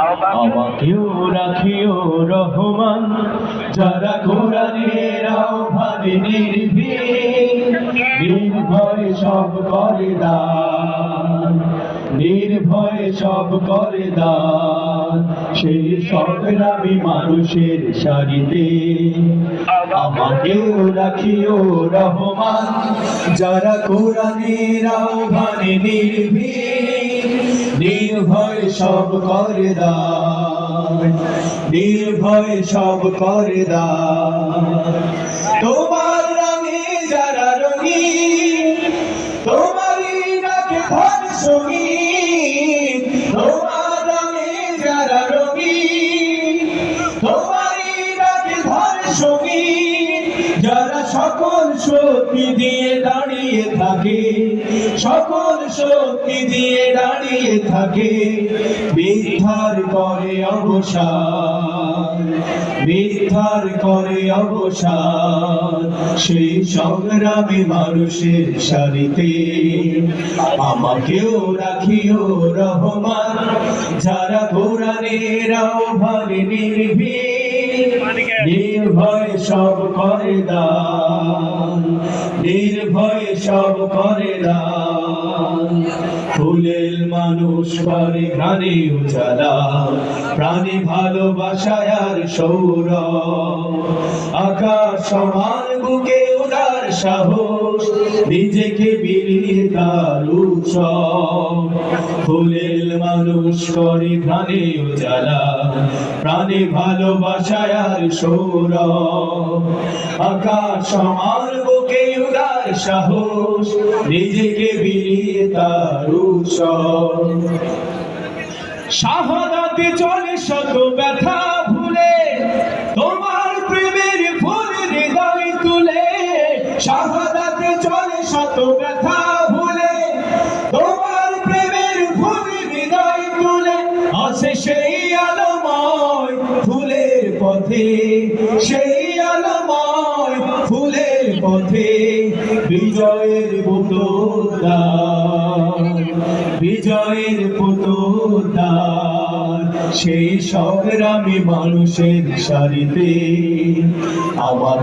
আমাকেও রাখিও রহমান, যারা কোরআনের আহ্বানে নির্ভয়ে সব করে দান, নির্ভয়ে সব করে দান। সেই সংগ্রামী মানুষের সারিতে আমাকেও রাখিও রহমান, যারা কোরআনের আহ্বানে নির্ভয়ে সব করে দান, নির্ভয়ে সব করে দান। তোমার রঙে যারা রঙিন, তোমারই ডাকে ঘর সঙ্গীত। তোমার রঙে যারা রঙিন, তোমারই ডাকে ঘর সঙ্গীত। যারা সকল শক্তি দিয়ে দাঁড়িয়ে থাকে, সকল শক্তি দিয়ে দাঁড়িয়ে থাকে, মিথ্যার করে অবসান, মিথ্যার করে অবসান। সেই সংগ্রামী মানুষের সারিতে আমাকেও রাখিও রহমান, যারা কোরআনের আহ্বানে নির্ভয়ে সব করে দান, নির্ভয়ে সব করে দান। ফুলের মানুষ করে ঘানে উজালা, প্রাণী ভালোবাসায় আর সৌরভ। আকাশ সমান বুকে উদার সাহস, নিজেকে বিলিয়ে তার উৎসব। ফুলের মানুষ করে ঘানে উজালা, প্রাণী ভালোবাসায় আর সৌরভ। আকাশ সমান বুকে উদার সাহস, নিজেকে বিলিয়ে তার উৎসব। শাহাদাতে চলে শত ব্যথা ভুলে, তোমার প্রেমের ফুল হৃদয় তুলে। শাহাদাতে চলে শত ব্যথা ভুলে, তোমার প্রেমের ফুল হৃদয় তুলে। আসে সেই আলোময় ফুলের পথে, সেই আলোময় ফুলের পথে। বিজয়ের পুতুলদান, বিজয়ের পুতুলদান। সেই সংগ্রামী মানুষের সারিতে আমার